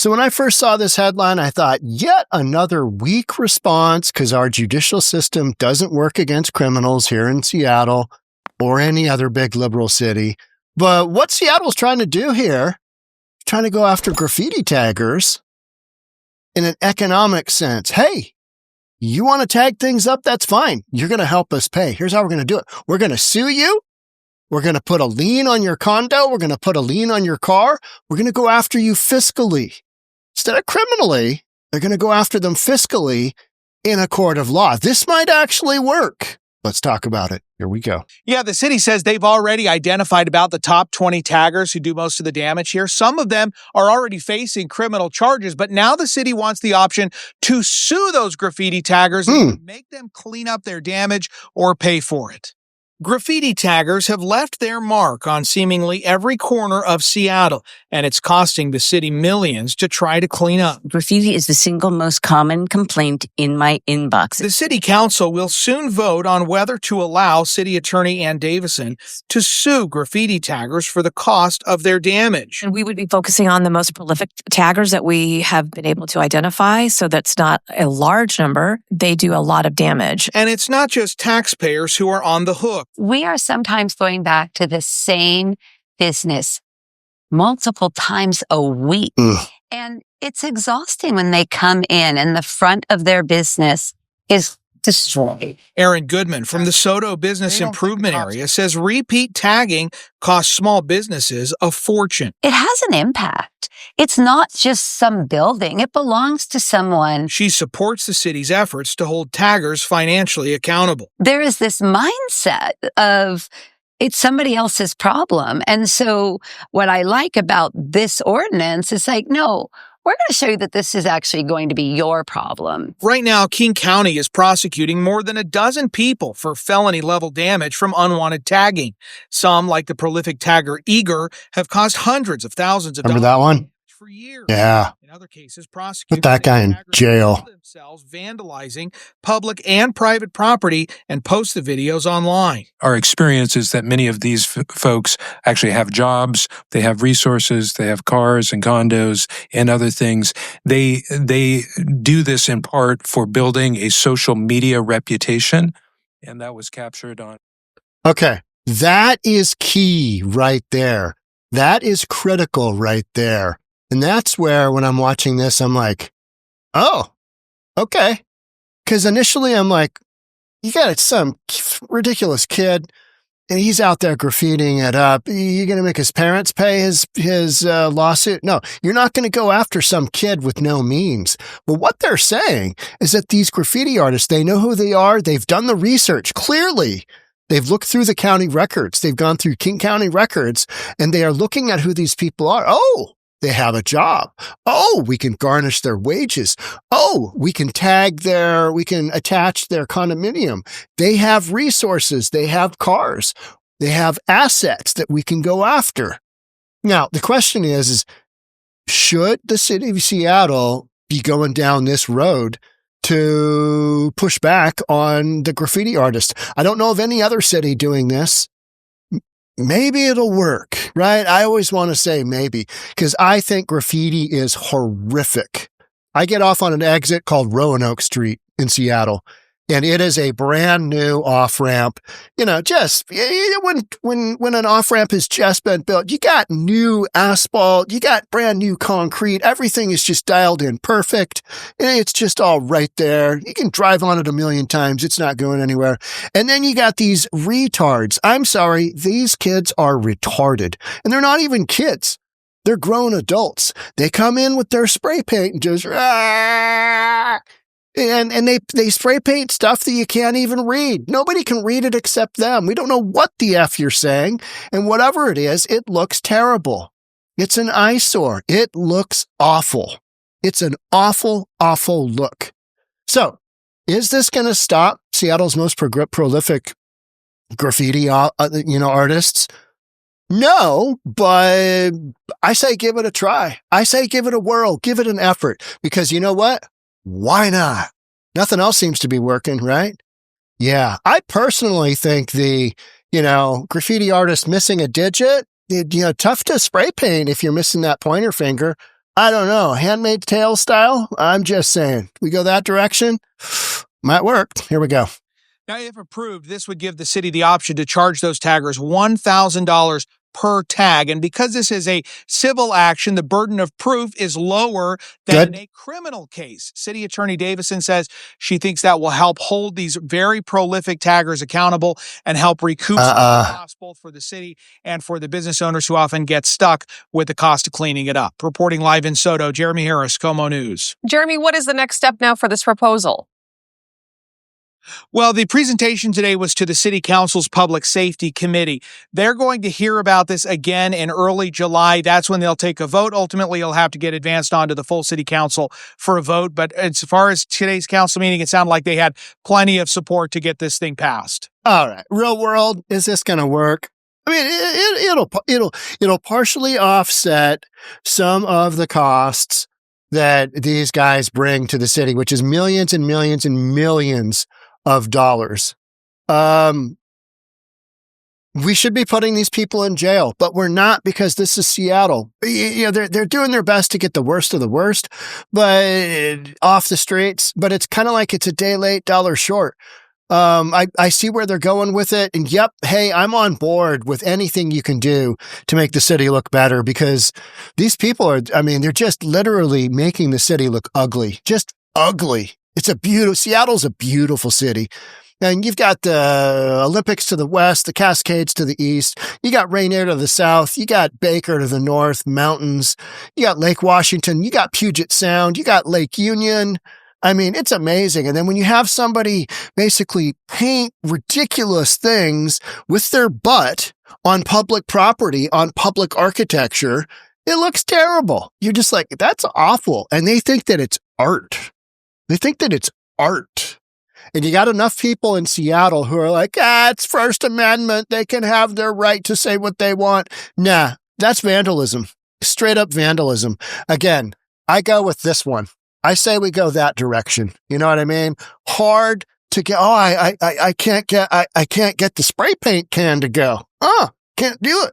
So when I first saw this headline, I thought, yet another weak response because our judicial system doesn't work against criminals here in Seattle or any other big liberal city. But what Seattle's trying to do here, trying to go after graffiti taggers in an economic sense. Hey, you want to tag things up? That's fine. You're going to help us pay. Here's how we're going to do it. We're going to sue you. We're going to put a lien on your condo. We're going to put a lien on your car. We're going to go after you fiscally. Instead of criminally, they're going to go after them fiscally in a court of law. This might actually work. Let's talk about it. Here we go. Yeah, the city says they've already identified about the top 20 taggers who do most of the damage here. Some of them are already facing criminal charges, but now the city wants the option to sue those graffiti taggers and make them clean up their damage or pay for it. Graffiti taggers have left their mark on seemingly every corner of Seattle, and it's costing the city millions to try to clean up. Graffiti is the single most common complaint in my inbox. The city council will soon vote on whether to allow City Attorney Anne Davidson to sue graffiti taggers for the cost of their damage. And we would be focusing on the most prolific taggers that we have been able to identify, so that's not a large number. They do a lot of damage. And it's not just taxpayers who are on the hook. We are sometimes going back to the same business multiple times a week. And it's exhausting when they come in and the front of their business is destroyed. Aaron Goodman from the Soto Business Improvement Area says repeat tagging costs small businesses a fortune. It has an impact. It's not just some building. It belongs to someone. She supports the city's efforts to hold taggers financially accountable. There is this mindset of it's somebody else's problem. And so what I like about this ordinance is like, no, we're going to show you that this is actually going to be your problem. Right now, King County is prosecuting more than a dozen people for felony-level damage from unwanted tagging. Some, like the prolific tagger Eager, have cost hundreds of thousands of dollars. Remember that one? For years. Yeah. In other cases, prosecutors put that guy in jail. Themselves vandalizing public and private property and post the videos online. Our experience is that many of these folks actually have jobs, they have resources, they have cars and condos and other things. They do this in part for building a social media reputation, and that was captured on. Okay, that is key right there. That is critical right there. And that's where, when I'm watching this, I'm like, oh, okay. Because initially I'm like, you got some ridiculous kid, and he's out there graffitiing it up. You're going to make his parents pay his lawsuit? No, you're not going to go after some kid with no means. But what they're saying is that these graffiti artists, they know who they are. They've done the research clearly. They've looked through the county records. They've gone through King County records, and they are looking at who these people are. Oh, they have a job. Oh, we can garnish their wages. Oh, we can we can attach their condominium. They have resources. They have cars. They have assets that we can go after. Now, the question is should the city of Seattle be going down this road to push back on the graffiti artist? I don't know of any other city doing this. Maybe it'll work, right? I always want to say maybe, because I think graffiti is horrific. I get off on an exit called Roanoke Street in Seattle, and it is a brand new off-ramp. You know, just when an off-ramp has just been built, you got new asphalt, you got brand new concrete, everything is just dialed in perfect, and it's just all right there. You can drive on it a million times, it's not going anywhere. And then you got these retards. I'm sorry, these kids are retarded, and they're not even kids. They're grown adults. They come in with their spray paint and just and they spray paint stuff that you can't even read. Nobody can read it except them. We don't know what the F you're saying. And whatever it is, it looks terrible. It's an eyesore. It looks awful. It's an awful, awful look. So, is this going to stop Seattle's most prolific graffiti, artists? No, but I say give it a try. I say give it a whirl. Give it an effort. Because you know what? Why not? Nothing else seems to be working, right? Yeah. I personally think the, graffiti artist missing a digit, tough to spray paint if you're missing that pointer finger. I don't know, Handmaid's Tale style? I'm just saying. We go that direction? Might work. Here we go. Now, if approved, this would give the city the option to charge those taggers $1,000 per tag. And because this is a civil action, the burden of proof is lower than in a criminal case. City Attorney Davidson says she thinks that will help hold these very prolific taggers accountable and help recoup some of the costs both for the city and for the business owners who often get stuck with the cost of cleaning it up. Reporting live in Soto, Jeremy Harris, Como News. Jeremy, what is the next step now for this proposal? Well, the presentation today was to the City Council's Public Safety Committee. They're going to hear about this again in early July. That's when they'll take a vote. Ultimately, it'll have to get advanced onto the full City Council for a vote. But as far as today's council meeting, it sounded like they had plenty of support to get this thing passed. All right. Real world, is this going to work? I mean, it'll partially offset some of the costs that these guys bring to the city, which is millions and millions and millions of dollars. We should be putting these people in jail, but we're not because this is Seattle. You know, they're doing their best to get the worst of the worst, but off the streets. But it's kind of like it's a day late, dollar short. I see where they're going with it. And yep, hey, I'm on board with anything you can do to make the city look better because these people are, I mean, they're just literally making the city look ugly, just ugly. Seattle's a beautiful city. And you've got the Olympics to the west, the Cascades to the east. You got Rainier to the south. You got Baker to the north, mountains. You got Lake Washington. You got Puget Sound. You got Lake Union. I mean, it's amazing. And then when you have somebody basically paint ridiculous things with their butt on public property, on public architecture, it looks terrible. You're just like, that's awful. And they think that it's art. They think that it's art. And you got enough people in Seattle who are like, it's First Amendment. They can have their right to say what they want. Nah, that's vandalism. Straight up vandalism. Again, I go with this one. I say we go that direction. You know what I mean? Hard to get. Oh, I can't get the spray paint can to go. Can't do it.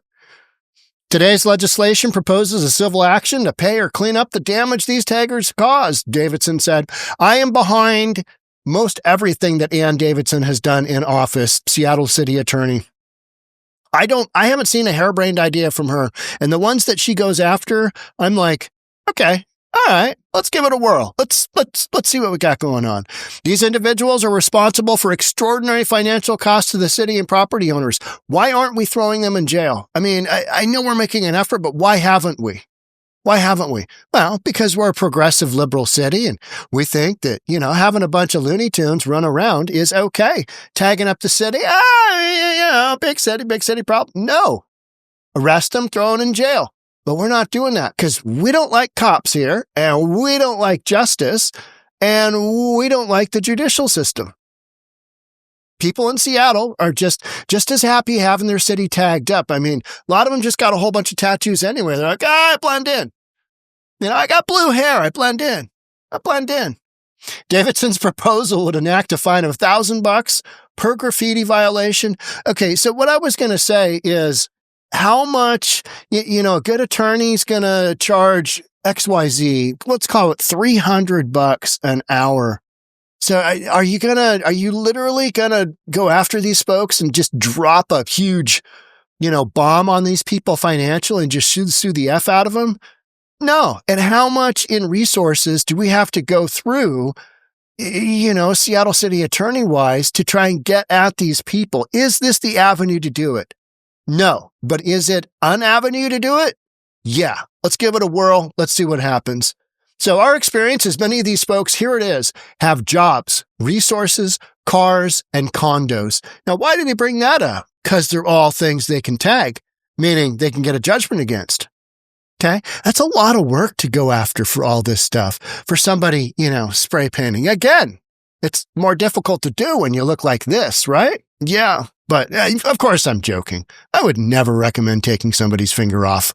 Today's legislation proposes a civil action to pay or clean up the damage these taggers caused, Davidson said. I am behind most everything that Anne Davidson has done in office, Seattle City Attorney. I haven't seen a harebrained idea from her. And the ones that she goes after, I'm like, okay, all right, let's give it a whirl. Let's see what we got going on. These individuals are responsible for extraordinary financial costs to the city and property owners. Why aren't we throwing them in jail? I mean, I know we're making an effort, but why haven't we? Why haven't we? Well, because we're a progressive liberal city and we think that, having a bunch of Looney Tunes run around is okay. Tagging up the city, big city problem. No. Arrest them, throw them in jail. But we're not doing that because we don't like cops here and we don't like justice and we don't like the judicial system. People in Seattle are just as happy having their city tagged up. I mean, a lot of them just got a whole bunch of tattoos anyway. They're like, I blend in. I got blue hair. I blend in. Davidson's proposal would enact a fine of $1,000 per graffiti violation. Okay, so what I was going to say is, how much, a good attorney's going to charge XYZ, let's call it $300 an hour. So are you literally going to go after these folks and just drop a huge, bomb on these people financially and just sue the F out of them? No. And how much in resources do we have to go through, Seattle City Attorney wise to try and get at these people? Is this the avenue to do it? No, but is it an avenue to do it? Yeah, let's give it a whirl. Let's see what happens. So our experience is many of these folks, here it is, have jobs, resources, cars, and condos. Now, why do they bring that up? Because they're all things they can tag, meaning they can get a judgment against. Okay, that's a lot of work to go after for all this stuff. For somebody, spray painting. Again, it's more difficult to do when you look like this, right? Yeah. But of course, I'm joking. I would never recommend taking somebody's finger off.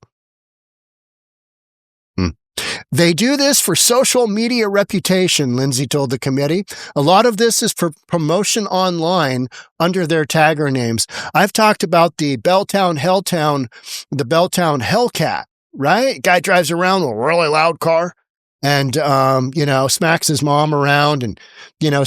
They do this for social media reputation, Lindsay told the committee. A lot of this is for promotion online under their tagger names. I've talked about the Belltown Hellcat. right? Guy drives around with a really loud car and, smacks his mom around and,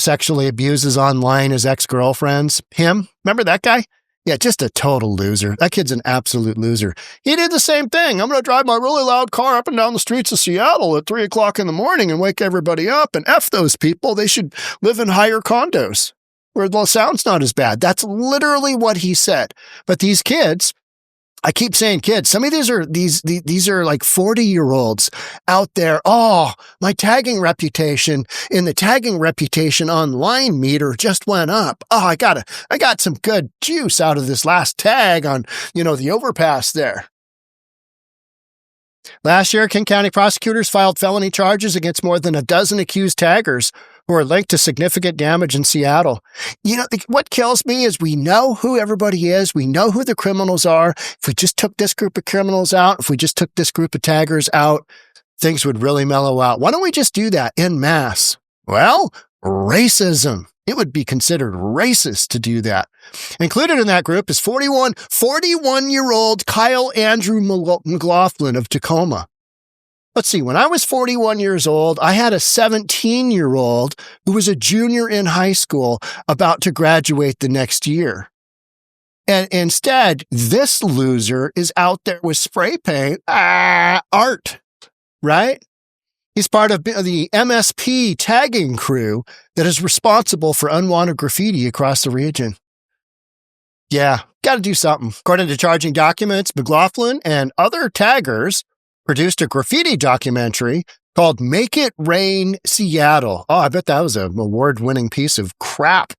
sexually abuses online his ex-girlfriends. Him? Remember that guy? Yeah, just a total loser. That kid's an absolute loser. He did the same thing. I'm going to drive my really loud car up and down the streets of Seattle at 3 o'clock in the morning and wake everybody up. And F those people. They should live in higher condos where the sound's not as bad. That's literally what he said. But these kids, I keep saying kids, some of these are like 40-year-olds out there. Oh, my tagging reputation in the tagging reputation online meter just went up. Oh, I got some good juice out of this last tag on, the overpass there. Last year, King County prosecutors filed felony charges against more than a dozen accused taggers who are linked to significant damage in Seattle. What kills me is we know who everybody is. We know who the criminals are. If we just took this group of criminals out, if we just took this group of taggers out, things would really mellow out. Why don't we just do that en masse? Well, racism. It would be considered racist to do that. Included in that group is 41-year-old Kyle Andrew McLoughlin of Tacoma. Let's see, when I was 41 years old, I had a 17-year-old who was a junior in high school about to graduate the next year. And instead, this loser is out there with spray paint, art, right? He's part of the MSP tagging crew that is responsible for unwanted graffiti across the region. Yeah, got to do something. According to charging documents, McLoughlin and other taggers produced a graffiti documentary called Make It Rain Seattle. Oh, I bet that was an award-winning piece of crap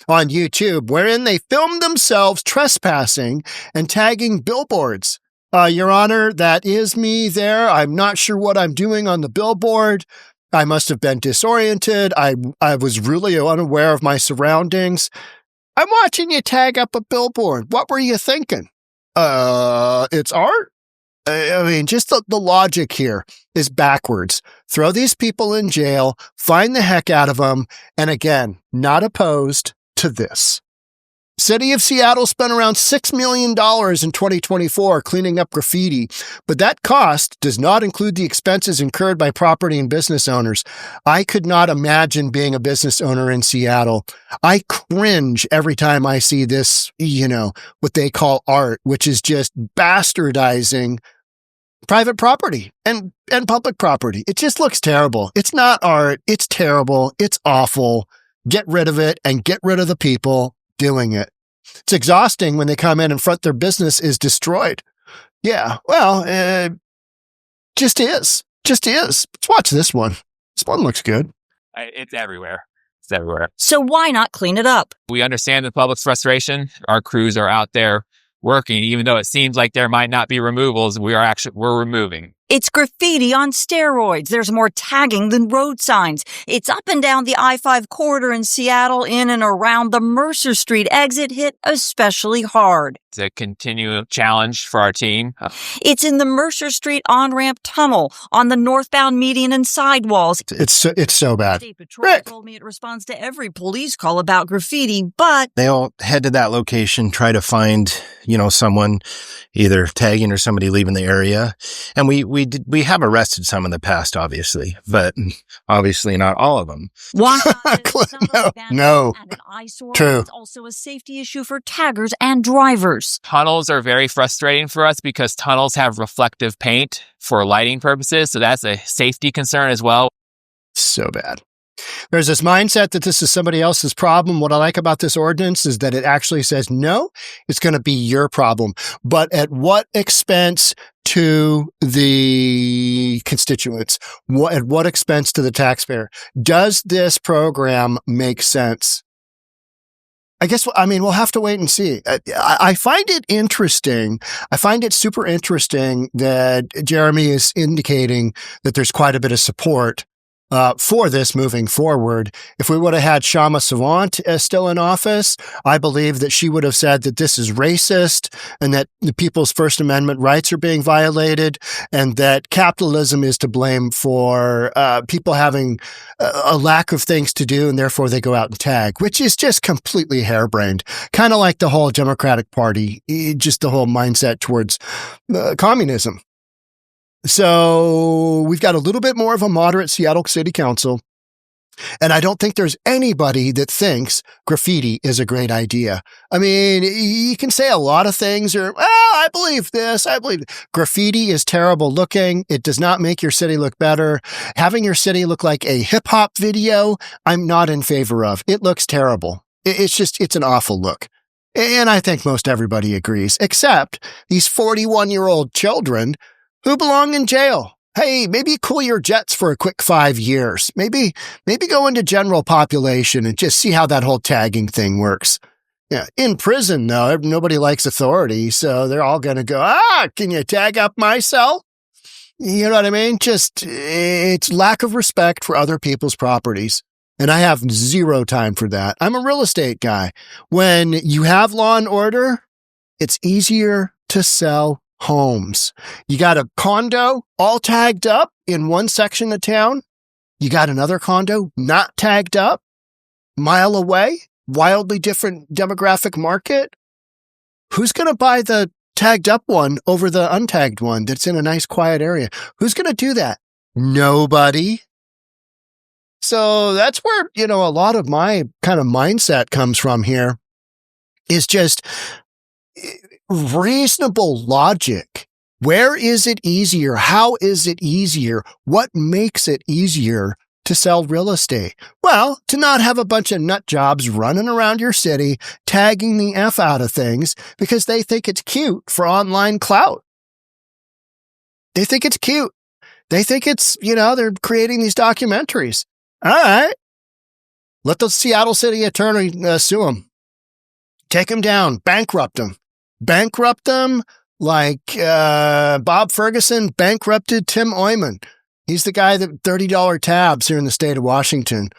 on YouTube, wherein they filmed themselves trespassing and tagging billboards. Your Honor, that is me there. I'm not sure what I'm doing on the billboard. I must have been disoriented. I was really unaware of my surroundings. I'm watching you tag up a billboard. What were you thinking? It's art? I mean, just the logic here is backwards. Throw these people in jail, fine the heck out of them, and again, not opposed to this. City of Seattle spent around $6 million in 2024 cleaning up graffiti, but that cost does not include the expenses incurred by property and business owners. I could not imagine being a business owner in Seattle. I cringe every time I see this, what they call art, which is just bastardizing private property and public property. It just looks terrible. It's not art. It's terrible. It's awful. Get rid of it and get rid of the people doing it. It's exhausting when they come in and front their business is destroyed. Yeah, well, just is. Let's watch this one. This one looks good. It's everywhere. It's everywhere. So why not clean it up? We understand the public's frustration. Our crews are out there working, even though it seems like there might not be removals. We're removing. It's graffiti on steroids. There's more tagging than road signs. It's up and down the I-5 corridor in Seattle, in and around the Mercer Street exit hit especially hard. It's a continual challenge for our team. It's in the Mercer Street on-ramp tunnel, on the northbound median and sidewalls. It's so bad. State Patrol told me it responds to every police call about graffiti, but they'll head to that location, try to find, someone either tagging or somebody leaving the area. And we have arrested some in the past, obviously, but obviously not all of them. Why? No. True. It's also a safety issue for taggers and drivers. Tunnels are very frustrating for us because tunnels have reflective paint for lighting purposes. So that's a safety concern as well. So bad. There's this mindset that this is somebody else's problem. What I like about this ordinance is that it actually says, no, it's going to be your problem. But at what expense to the constituents? At what expense to the taxpayer? Does this program make sense? We'll have to wait and see. I find it interesting. I find it super interesting that Jeremy is indicating that there's quite a bit of support for this moving forward. If we would have had 𝗧𝗏 still in office, I believe that she would have said that this is racist and that the people's First Amendment rights are being violated and that capitalism is to blame for people having a lack of things to do and therefore they go out and tag, which is just completely harebrained. Kind of like the whole Democratic Party, just the whole mindset towards communism. So we've got a little bit more of a moderate Seattle City Council. And I don't think there's anybody that thinks graffiti is a great idea. I mean, you can say a lot of things or, I believe this, I believe graffiti is terrible looking. It does not make your city look better. Having your city look like a hip hop video, I'm not in favor of. It looks terrible. It's an awful look. And I think most everybody agrees, except these 41-year-old children who belong in jail. Hey, maybe cool your jets for a quick 5 years. Maybe go into general population and just see how that whole tagging thing works. Yeah, in prison, though, nobody likes authority, so they're all going to go, can you tag up my cell? You know what I mean? Just, it's lack of respect for other people's properties. And I have zero time for that. I'm a real estate guy. When you have law and order, it's easier to sell homes. You got a condo all tagged up in one section of town. You got another condo not tagged up, mile away, wildly different demographic market. Who's going to buy the tagged up one over the untagged one that's in a nice quiet area? Who's going to do that? Nobody. So that's where, a lot of my kind of mindset comes from here is just reasonable logic. Where is it easier? How is it easier? What makes it easier to sell real estate? Well, to not have a bunch of nut jobs running around your city, tagging the F out of things because they think it's cute for online clout. They think it's cute. They think it's, they're creating these documentaries. All right. Let the Seattle City Attorney sue them. Take them down. Bankrupt them. Bankrupt them like Bob Ferguson bankrupted 𝗪𝗏𝗡𝗦𝗧𝗔𝗠𝗣𝗏. He's the guy that $30 tabs here in the state of Washington.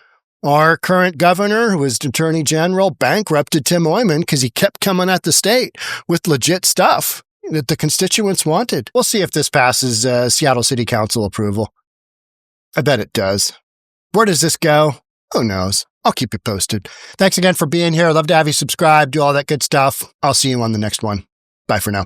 Our current governor, who was Attorney General, bankrupted 𝗪𝗏𝗡𝗧𝗏 because he kept coming at the state with legit stuff that the constituents wanted. We'll see if this passes Seattle City Council approval. I bet it does. Where does this go? Who knows? I'll keep you posted. Thanks again for being here. I'd love to have you subscribe, do all that good stuff. I'll see you on the next one. Bye for now.